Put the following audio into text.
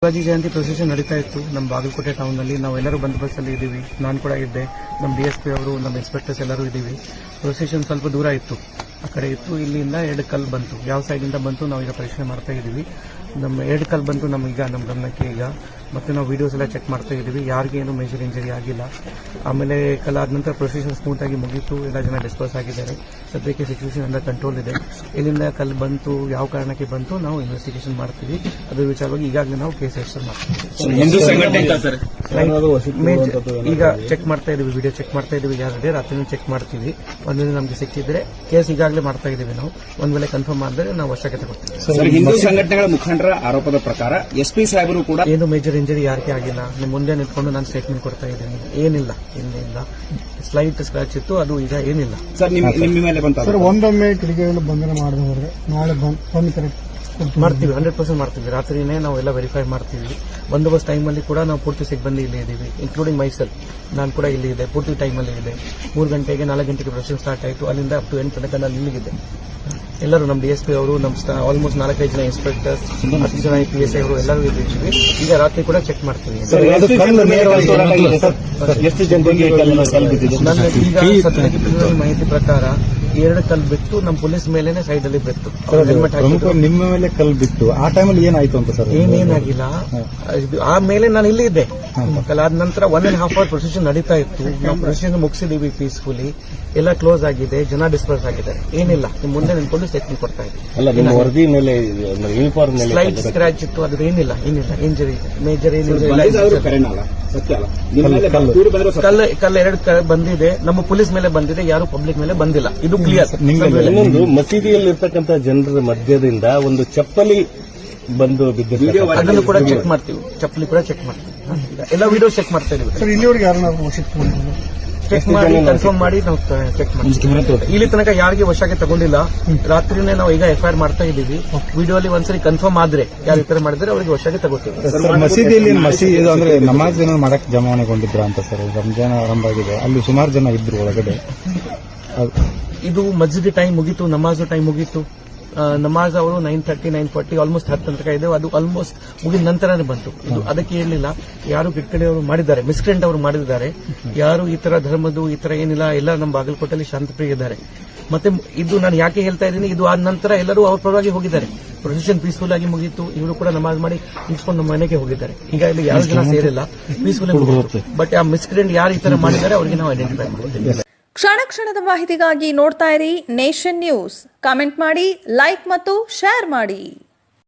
ಶಿವಾಜಿ ಜಯಂತಿ procession ನಡೀತಾ ಇತ್ತು ನಮ್ಮ ಬಾಗಲಕೋಟೆ ಟೌನ್ನಲ್ಲಿ. ನಾವೆಲ್ಲರೂ ಬಂದೋಬಸ್ತಲ್ಲಿ ಇದ್ದೀವಿ. ನಾನು ಕೂಡ ಇದ್ದೆ, ನಮ್ಮ DSP ಅವರು, ನಮ್ಮ ಇನ್ಸ್ಪೆಕ್ಟರ್ಸ್ ಎಲ್ಲರೂ ಇದ್ದೀವಿ. ಪ್ರೊಸೆಷನ್ ಸ್ವಲ್ಪ ದೂರ ಇತ್ತು, ಆ ಕಡೆ ಇತ್ತು. ಇಲ್ಲಿಂದ 2 ಕಲ್ಲು ಬಂತು. ಯಾವ ಸೈಡಿಂದ ಬಂತು ನಾವೀಗ ಪರೀಕ್ಷೆ ಮಾಡ್ತಾ ಇದ್ದೀವಿ. ನಮ್ಮ 2 ಕಲ್ಲು ಬಂತು ನಮಗೀಗ, ನಮ್ಮ ಗಮನಕ್ಕೆ ಈಗ. ಮತ್ತೆ ನಾವು ವಿಡಿಯೋಸ್ ಎಲ್ಲ ಚೆಕ್ ಮಾಡ್ತಾ ಇದ್ದೀವಿ. ಯಾರಿಗೇನು ಮೇಜರ್ ಇಂಜರಿ ಆಗಿಲ್ಲ. ಆಮೇಲೆ ಕಲ್ಲಾದ ನಂತರ ಪ್ರೊಸೆಷನ್ ಸ್ಮೂತ್ ಆಗಿ ಮುಗೀತು. ಎಲ್ಲ ಜನ ಡಿಸ್ಪರ್ಸ್ ಆಗಿದ್ದಾರೆ. ಸದ್ಯಕ್ಕೆ ಸಿಚುವೇಶನ್ ಅಂಡರ್ ಕಂಟ್ರೋಲ್ ಇದೆ. ಎಲ್ಲಿಂದ ಕಲ್ಲು ಬಂತು, ಯಾವ ಕಾರಣಕ್ಕೆ ಬಂತು, ನಾವು ಇನ್ವೆಸ್ಟಿಗೇಷನ್ ಮಾಡ್ತೀವಿ. ಅದ್ರ ವಿಚಾರವಾಗಿ ಈಗಾಗಲೇ ನಾವು ಕೇಸ್ ರಿಜಿಸ್ಟರ್ ಮಾಡ್ತೀವಿ. ಈಗ ಚೆಕ್ ಮಾಡ್ತಾ ಇದೀವಿ, ವಿಡಿಯೋ ಚೆಕ್ ಮಾಡ್ತಾ ಇದೀವಿ. ಯಾರಿದೆ ರಾತ್ರಿ ಚೆಕ್ ಮಾಡ್ತೀವಿ. ಒಂದಿನ ನಮಗೆ ಸಿಕ್ಕಿದ್ರೆ ಕೇಸ್ ಈಗಾಗಲೇ ಮಾಡ್ತಾ ಇದೀವಿ ನಾವು. ಒಂದ್ ವೇಳೆ ಕನ್ಫರ್ಮ್ ಆದರೆ ನಾವು ವಶಕ್ಕೆ ತಗೊಳ್ತೀವಿ. ಹಿಂದೂ ಸಂಘಟನೆಗಳ ಮುಖಂಡರ ಆರೋಪದ ಪ್ರಕಾರ SP ಸಾಹೇಬರು ಕೂಡ ಏನು ಮೇಜರ್ ಇಂಜರಿ ಯಾರಿಗೆ ಆಗಿಲ್ಲ. ನಿಮ್ಮ ಮುಂದೆ ನಿಂತ್ಕೊಂಡು ನಾನು ಸ್ಟೇಟ್ಮೆಂಟ್ ಕೊಡ್ತಾ ಇದ್ದೀನಿ. ಏನಿಲ್ಲ, ಏನಿಲ್ಲ. ಸ್ಲೈಟ್ ಸ್ಕ್ರಾಚ್ ಇತ್ತು, ಅದು ಈಗ ಏನಿಲ್ಲ. ಸರ್ ನಿಮ್ಮ ಮೇಲೆ ಬಂತ ಸರ್, ಒಂದೊಮ್ಮೆ ಕಿಡಿಗೇಡಿಗಳು ಬಂಧನ ಮಾಡದೆ ಹೋದ್ರೆ ನಾಳೆ ಬಂದು ಕರೆಕ್ಟ್ ಮಾಡ್ತೀವಿ, 100% ಮಾಡ್ತೀವಿ. ರಾತ್ರಿನೇ ನಾವೆಲ್ಲ ವೆರಿಫೈ ಮಾಡ್ತೀವಿ. ಬಂದೋಬಸ್ತ್ ಟೈಮಲ್ಲಿ ಕೂಡ ನಾವು ಪೂರ್ತಿ ಸಿಬ್ಬಂದಿ ಇಲ್ಲೇ ಇದ್ದೀವಿ, ಇನ್ಕ್ಲೂಡಿಂಗ್ ಮೈಸೆಲ್. ನಾನು ಕೂಡ ಇಲ್ಲಿ ಇದೆ, ಪೂರ್ತಿ ಟೈಮಲ್ಲಿ ಇದೆ. 3 ಗಂಟೆಗೆ 4 ಗಂಟೆಗೆ ಪ್ರೊಸೆಷನ್ ಸ್ಟಾರ್ಟ್ ಆಯಿತು. ಅಲ್ಲಿಂದ ಅಪ್ ಟು 8 ತನಕ ನಾನು ಇಲ್ಲಿಗಿದೆ. ಎಲ್ಲರೂ ನಮ್ಮ DSP ಅವರು, ನಮ್ಮ ಆಲ್ಮೋಸ್ಟ್ 4-5 ಜನ ಇನ್ಸ್ಪೆಕ್ಟರ್ಸ್, 10 ಜನ PSI ಅವರು ಎಲ್ಲರೂ ಇದ್ದೀವಿ. ಈಗ ರಾತ್ರಿ ಕೂಡ ಚೆಕ್ ಮಾಡ್ತೀವಿ. ನನ್ನ ಈಗ ಸದ್ಯಕ್ಕೆ ಮಾಹಿತಿ ಪ್ರಕಾರ 2 ಕಲ್ಲು ಬಿತ್ತು, ನಮ್ಮ ಪೊಲೀಸ್ ಮೇಲೆನೆ ಸೈಡ್ ಅಲ್ಲಿ ಬಿತ್ತು. ನಿಮ್ಮ ಮೇಲೆ ಕಲ್ಲು ಬಿತ್ತು. ಆ ಟೈಮಲ್ಲಿ ಏನಾಯ್ತು ಅಂತ ಸರ್? ಏನೇನಾಗಿಲ್ಲ. ಆಮೇಲೆ ನಾನು ಇಲ್ಲಿ ಇದ್ದೆ. ಕಲಾದ ನಂತರ 1.5 ಅವರ್ ಪ್ರೊಸೆಷನ್ ನಡೀತಾ ಇತ್ತು. ನಾವು ಪ್ರೊಸೆಷನ್ ಮುಗಿಸಿದೀವಿ ಪೀಸ್ಫುಲಿ. ಎಲ್ಲ ಕ್ಲೋಸ್ ಆಗಿದೆ, ಜನ ಡಿಸ್ಪರ್ಸ್ ಆಗಿದ್ದಾರೆ. ಏನಿಲ್ಲ, ನಿಮ್ಮ ಮುಂದೆ ನಿಂತ್ಕೊಂಡು ಸ್ಟೇಟ್ಮೆಂಟ್ ಕೊಡ್ತಾ ಇದ್ದೀವಿ. ವರದಿ ಮೇಲೆ ಯೂನಿಫಾರ್ಮ್ ಮೇಲೆ ಸ್ಲೈಟ್ ಸ್ಕ್ರಾಚ್ ಇತ್ತು, ಅದ್ರ ಏನಿಲ್ಲ, ಇಂಜರಿ ಮೇಜರ್ ಏನಿಲ್ಲ. ಕಲ್ಲು 2 ಬಂದಿದೆ, ನಮ್ಮ ಪೊಲೀಸ್ ಮೇಲೆ ಬಂದಿದೆ, ಯಾರು ಪಬ್ಲಿಕ್ ಮೇಲೆ ಬಂದಿಲ್ಲ. ಇದು ಕ್ಲಿಯರ್. ಇನ್ನೊಂದು, ಮಸೀದಿಯಲ್ಲಿರ್ತಕ್ಕಂಥ ಜನರ ಮಧ್ಯದಿಂದ ಒಂದು ಚಪ್ಪಲಿ ಬಂದು ಬಿದ್ದಿದೆ, ಅದನ್ನು ಕೂಡ ಚೆಕ್ ಮಾಡ್ತೀವಿ. ಚಪ್ಪಲಿ ಕೂಡ ಚೆಕ್ ಮಾಡ್ತೀವಿ. ಎಲ್ಲ ವಿಡಿಯೋ ಚೆಕ್ ಮಾಡ್ತಾ ಇದೀವಿ. ಸರ್, ಇಲ್ಲಿವರೆಗೆ ಯಾರನ್ನಾದ್ರೂ ವಶಕ್ಕೆ ಚೆಕ್ ಮಾಡಿ ಕನ್ಫರ್ಮ್ ಮಾಡಿ ನಾವು ಚೆಕ್ ಮಾಡ್ತೀವಿ. ಇಲ್ಲಿ ತನಕ ಯಾರಿಗೆ ವಶಕ್ಕೆ ತಗೊಂಡಿಲ್ಲ. ರಾತ್ರಿನೇ ನಾವು ಈಗ FIR ಮಾಡ್ತಾ ಇದ್ದೀವಿ. ವಿಡಿಯೋ ಅಲ್ಲಿ ಒಂದ್ಸರಿ ಕನ್ಫರ್ಮ್ ಆದ್ರೆ ಯಾರು ಈ ತರ ಮಾಡಿದ್ರೆ ಅವರಿಗೆ ವಶಕ್ಕೆ ತಗೋತೀವಿ. ಮಸೀದಿಯಲ್ಲಿ ಅಂದ್ರೆ ನಮಾಜ್ ಏನೋ ಮಾಡಕ್ಕೆ ಜಮಾವಣೆಗೊಂಡಿದ್ರ ಅಂತ ಸರ್? ರಂಜಾನ್ ಆರಂಭ ಆಗಿದೆ, ಅಲ್ಲಿ ಸುಮಾರು ಜನ ಇದ್ರು ಒಳಗಡೆ. ಇದು ಮಸ್ಜಿದ್ ಟೈಮ್ ಮುಗೀತು, ನಮಾಜ್ ಟೈಮ್ ಮುಗೀತು. ನಮಾಜ್ ಅವರು 9:30, 9:40 ಆಲ್ಮೋಸ್ಟ್ 10 ತನಕ ಇದೆ. ಅದು ಆಲ್ಮೋಸ್ಟ್ ಮುಗಿದ ನಂತರನೇ ಬಂತು. ಇದು ಅದಕ್ಕೆ ಇರಲಿಲ್ಲ. ಯಾರು ಕಿಟ್ಕಡೆಯವರು ಮಾಡಿದ್ದಾರೆ, ಮಿಸ್ಕ್ರೆಂಟ್ ಅವರು ಮಾಡಿದ್ದಾರೆ. ಯಾರು ಈ ತರ ಧರ್ಮದ್ದು ಈ ತರ ಏನಿಲ್ಲ. ಎಲ್ಲ ನಮ್ಮ ಬಾಗಲಕೋಟೆಯಲ್ಲಿ ಶಾಂತಪ್ರಿಯ ಇದ್ದಾರೆ. ಮತ್ತೆ ಇದು ನಾನು ಯಾಕೆ ಹೇಳ್ತಾ ಇದ್ದೀನಿ, ಇದು ಆದ ನಂತರ ಎಲ್ಲರೂ ಅವ್ರ ಪರವಾಗಿ ಹೋಗಿದ್ದಾರೆ. ಪ್ರೊಸೆಷನ್ ಪೀಸ್ಫುಲ್ ಆಗಿ ಮುಗೀತು. ಇವರು ಕೂಡ ನಮಾಜ್ ಮಾಡಿ ಮುಗಿಸ್ಕೊಂಡು ನಮ್ಮ ಮನೆಗೆ ಹೋಗಿದ್ದಾರೆ. ಈಗ ಇಲ್ಲಿ ಯಾರು ಜನ ಸೇರಿಲ್ಲ, ಪೀಸ್ಫುಲ್ ಆಗಿ. ಬಟ್ ಆ ಮಿಸ್ಕ್ರೆಂಟ್ ಯಾರು ಈ ತರ ಮಾಡಿದ್ದಾರೆ ಅವರಿಗೆ ನಾವು ಐಡೆಂಟಿಫೈ ಮಾಡ್ತೀವಿ. ಕ್ಷಣ ಕ್ಷಣದ ಮಾಹಿತಿಗಾಗಿ ನೋಡ್ತಾ ಇರಿ ನೇಷನ್ ನ್ಯೂಸ್. ಕಾಮೆಂಟ್ ಮಾಡಿ, ಲೈಕ್ ಮತ್ತು ಶೇರ್ ಮಾಡಿ.